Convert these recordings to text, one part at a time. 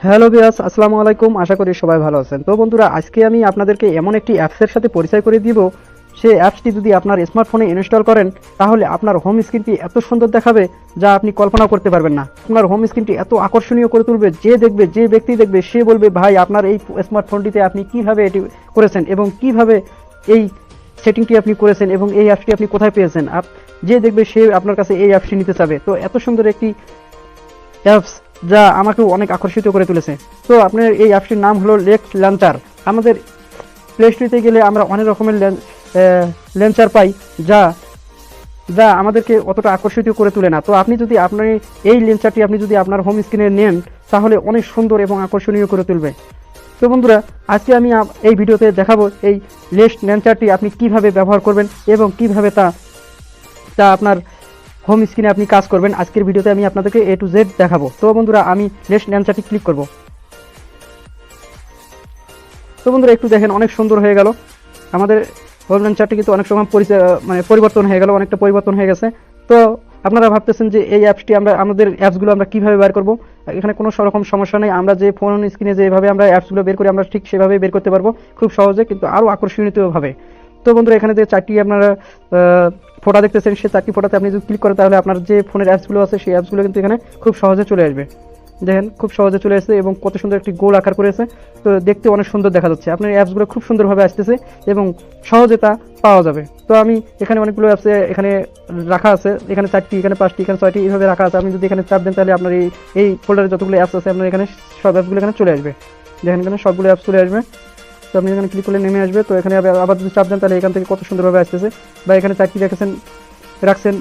Hello viewers, আসসালামু আলাইকুম। আশা করি সবাই ভালো আছেন। তো বন্ধুরা, আজকে আমি আপনাদেরকে এমন একটি অ্যাপসের সাথে পরিচয় করে দিব। সেই অ্যাপসটি যদি আপনার স্মার্টফোনে ইনস্টল করেন, তাহলে আপনার হোম স্ক্রিনটি এত সুন্দর দেখাবে যা আপনি কল্পনাও করতে পারবেন না। আপনার হোম স্ক্রিনটি এত আকর্ষণীয় করে তুলবে, যে দেখবে, যে ব্যক্তি দেখবে, সে বলবে, ভাই আপনার এই স্মার্টফোনটিতে আপনি কিভাবে এটি করেছেন এবং কিভাবে এই সেটিংটি আপনি করেছেন এবং এই অ্যাপসটি আপনি কোথায় পেয়েছেন। যে দেখবে সে আপনার কাছে এই অ্যাপসটি নিতে চাবে। তো এত সুন্দর একটি অ্যাপস যা আমাকেও অনেক আকর্ষিত করে তুলেছে। তো আপনার এই অ্যাপসটির নাম হলো নেক্সট লঞ্চার। আমাদের প্লে স্টোরে গেলে আমরা অনেক রকমের লঞ্চার পাই, যা যা আমাদেরকে অতটা আকর্ষিত করে তোলে না। তো আপনি যদি আপনার এই লঞ্চারটি আপনি যদি আপনার হোম স্ক্রিনে নেন, তাহলে অনেক সুন্দর এবং আকর্ষণীয় করে তুলবে। তো বন্ধুরা, আজকে আমি এই ভিডিওতে দেখাবো এই নেক্সট লঞ্চারটি আপনি কিভাবে ব্যবহার করবেন এবং কিভাবে তা আপনার হোম স্ক্রিনে আপনি কাজ করবেন। আজকের ভিডিওতে আমি আপনাদেরকে A to Z দেখাবো। তো বন্ধুরা, আমি নেক্সট লঞ্চারটি ক্লিক করব। তো বন্ধুরা, একটু দেখেন, অনেক সুন্দর হয়ে গেল। আমাদের হোম লঞ্চারটি কিন্তু অনেক সময় পরিবর্তন হয়ে গেল, অনেকটা পরিবর্তন হয়ে গেছে। তো আপনারা ভাবতেছেন যে এই অ্যাপসটি আমাদের অ্যাপসগুলো আমরা কীভাবে বের করব। এখানে কোনো রকম সমস্যা নেই। আমরা যে ফোন স্ক্রিনে যেভাবে আমরা অ্যাপসগুলো বের করি, আমরা ঠিক সেভাবেই বের করতে পারবো, খুব সহজে, কিন্তু আরও আকর্ষণীয়ভাবে। তো বন্ধুরা, এখানে যে চারটি আপনারা ফোটা দেখতেছেন, সেই চারটি ফোটাতে আপনি যদি ক্লিক করেন, তাহলে আপনার যে ফোনের অ্যাপসগুলো আছে সেই অ্যাপসগুলো কিন্তু এখানে খুব সহজে চলে আসবে। দেখেন, খুব সহজে চলে আসছে এবং কত সুন্দর একটি গোল আকার করেছে। তো দেখতে অনেক সুন্দর দেখা যাচ্ছে। আপনার অ্যাপসগুলো খুব সুন্দরভাবে আসতেছে এবং সহজে তা পাওয়া যাবে। তো আমি এখানে অনেকগুলো অ্যাপসে এখানে রাখা আছে, এখানে 4টি, এখানে 5টি, এখানে 6টি, এইভাবে রাখা আছে। আপনি যদি এখানে চাপ দেন, তাহলে আপনার এই ফোল্ডারে যতগুলো অ্যাপস আছে, আপনার এখানে সব অ্যাপসগুলো এখানে চলে আসবে। দেখেন, এখানে সবগুলো অ্যাপস চলে আসবে। তো আপনি এখানে ক্লিক করলে নেমে আসবে। তো এখানে আবার যদি চাপ দেন, তাহলে এখান থেকে কত সুন্দরভাবে আসতেছে। বা এখানে 4টি রাখছেন,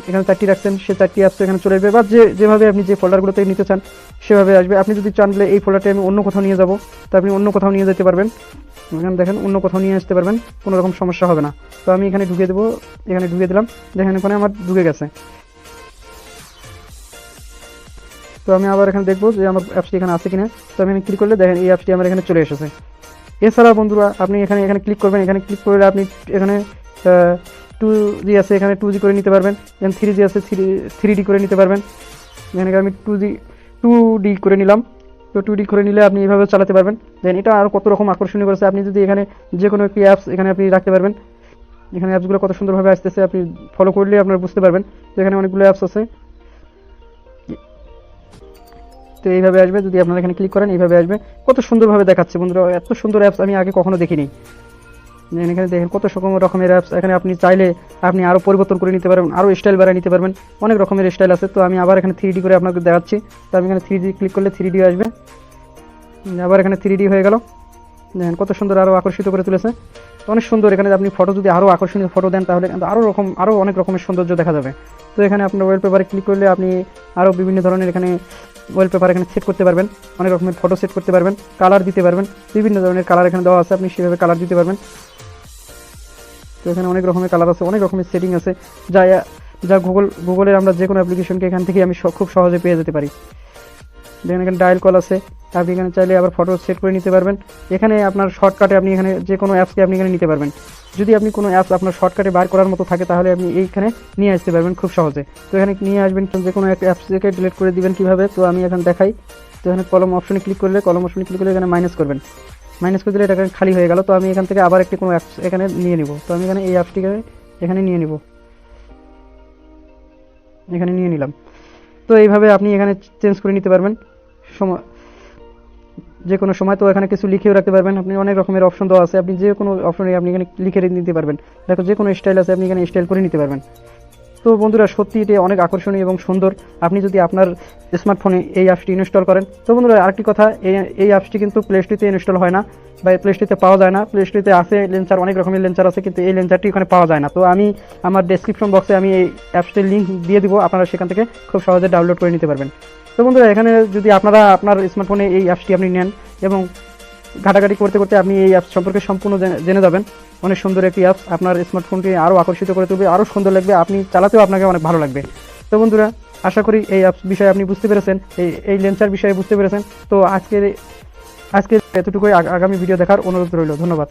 এখানে 4টি রাখছেন, সে 4টি অ্যাপস এখানে চলে আসবে। বা যেভাবে আপনি যে ফোল্ডারগুলোতে নিতে চান সেভাবে আসবে। আপনি যদি চান বলে এই ফোল্ডারটি আমি অন্য কোথাও নিয়ে যাব, তো আপনি অন্য কোথাও নিয়ে যেতে পারবেন। এখানে দেখেন, অন্য কোথাও নিয়ে আসতে পারবেন, কোনো রকম সমস্যা হবে না। তো আমি এখানে ঢুকিয়ে দেবো, এখানে ঢুকিয়ে দিলাম। দেখেন, এখানে আমার ঢুকে গেছে। তো আমি আবার এখানে দেখবো যে আমার অ্যাপসটি এখানে আছে কিনা। তো আমি ক্লিক করলে দেখেন এই অ্যাপসটি আমার এখানে চলে এসেছে। এছাড়া বন্ধুরা, আপনি এখানে ক্লিক করবেন। এখানে ক্লিক করলে আপনি এখানে 2G আছে, এখানে 2G করে নিতে পারবেন। এখানে 3G আছে, 3D করে নিতে পারবেন। এখানে আমি 2D করে নিলাম। তো 2D করে নিলে আপনি এইভাবে চালাতে পারবেন। দেন এটা আরও কত রকম আকর্ষণীয় করেছে। আপনি যদি এখানে যে কোনো একটি অ্যাপস এখানে আপনি রাখতে পারবেন। এখানে অ্যাপসগুলো কত সুন্দরভাবে আসতেছে, আপনি ফলো করলে আপনারা বুঝতে পারবেন। তো এখানে অনেকগুলো অ্যাপস আছে। তো এইভাবে আসবে, যদি আপনারা এখানে ক্লিক করেন এইভাবে আসবে। কত সুন্দরভাবে দেখাচ্ছে বন্ধুরা, এত সুন্দর অ্যাপস আমি আগে কখনো দেখিনি। এখানে দেখেন কত রকমের অ্যাপস। এখানে আপনি চাইলে আপনি আরও পরিবর্তন করে নিতে পারবেন, আরও স্টাইল বাড়ায় নিতে পারবেন। অনেক রকমের স্টাইল আছে। তো আমি আবার এখানে 3D করে আপনাকে দেখাচ্ছি। তো আমি এখানে 3D ক্লিক করলে 3D আসবে। আবার এখানে 3D হয়ে গেল। দেখেন কত সুন্দর, আরও আকর্ষিত করে তুলেছে। অনেক সুন্দর। এখানে আপনি ফটো যদি আরও আকর্ষণীয় ফটো দেন, তাহলে কিন্তু আরও অনেক রকমের সৌন্দর্য দেখা যাবে। তো এখানে আপনার ওয়ালপেপারে ক্লিক করলে আপনি আরও বিভিন্ন ধরনের এখানে ওয়ালপেপার এখানে সেট করতে পারবেন। অনেক রকমের ফটো সেট করতে পারবেন, কালার দিতে পারবেন। বিভিন্ন ধরনের কালার এখানে দেওয়া আছে, আপনি সেভাবে কালার দিতে পারবেন। তো এখানে অনেক রকমের কালার আছে, অনেক রকমের সেটিং আছে, যা গুগলের আমরা যে কোনো অ্যাপ্লিকেশনকে এখান থেকে আমি খুব সহজে পেয়ে যেতে পারি। দেখেন, এখানে ডায়াল কল আছে। আপনি এখানে চাইলে আবার ফটো সেট করে নিতে পারবেন। এখানে আপনার শর্টকাটে আপনি এখানে যে কোনো অ্যাপসকে আপনি এখানে নিতে পারবেন। যদি আপনি কোনো অ্যাপস আপনার শর্টকাটে বার করার মতো থাকে, তাহলে আপনি এইখানে নিয়ে আসতে পারবেন খুব সহজে। তো এখানে নিয়ে আসবেন, যে কোনো একটা অ্যাপসকে ডিলিট করে দিবেন কীভাবে। তো আমি এখানে দেখাই। তো এখানে কলম অপশনে ক্লিক করলে এখানে মাইনাস করবেন। মাইনাস করে দিলে এটা খালি হয়ে গেল। তো আমি এখান থেকে আবার একটি কোনো অ্যাপস এখানে নিয়ে নিব। তো আমি এখানে এই অ্যাপসটিকে এখানে নিয়ে নিলাম। তো এইভাবে আপনি এখানে চেঞ্জ করে নিতে পারবেন যে কোনো সময়। তো এখানে কিছু লিখেও রাখতে পারবেন। আপনি অনেক রকমের অপশন দেওয়া আছে, আপনি যে কোনো অপশনে আপনি এখানে লিখে নিতে পারবেন। দেখো, যে কোনো স্টাইল আছে, আপনি এখানে স্টাইল করে নিতে পারবেন। তো বন্ধুরা, সত্যি এটা অনেক আকর্ষণীয় এবং সুন্দর। আপনি যদি আপনার স্মার্টফোনে এই অ্যাপসটি ইনস্টল করেন। তো বন্ধুরা, আরেকটি কথা, এই অ্যাপসটি কিন্তু প্লে স্টোরে ইনস্টল হয় না, বা প্লে স্টোরে পাওয়া যায় না। প্লে স্টোরে আছে লেন্সার, অনেক রকমের লেন্সার আছে, কিন্তু এই লেন্সারটি ওখানে পাওয়া যায় না। তো আমি আমার ডেসক্রিপশন বক্সে আমি এই অ্যাপসটির লিঙ্ক দিয়ে দিব, আপনারা সেখান থেকে খুব সহজে ডাউনলোড করে নিতে পারবেন। তো বন্ধুরা, এখানে যদি আপনারা আপনার স্মার্টফোনে এই অ্যাপসটি আপনি নেন এবং ঘাটাঘাটি করতে করতে আপনি এই অ্যাপস সম্পর্কে সম্পূর্ণ জেনে যাবেন। অনেক সুন্দর একটি অ্যাপস, আপনার স্মার্টফোনটি আরও আকর্ষিত করে তুলবে, আরও সুন্দর লাগবে, আপনি চালাতেও আপনাকে অনেক ভালো লাগবে। তো বন্ধুরা, আশা করি এই অ্যাপস বিষয়ে আপনি বুঝতে পেরেছেন, এই লেন্সার বিষয়ে বুঝতে পেরেছেন। তো আজকে এতটুকুই। আগামী ভিডিও দেখার অনুরোধ রইল। ধন্যবাদ।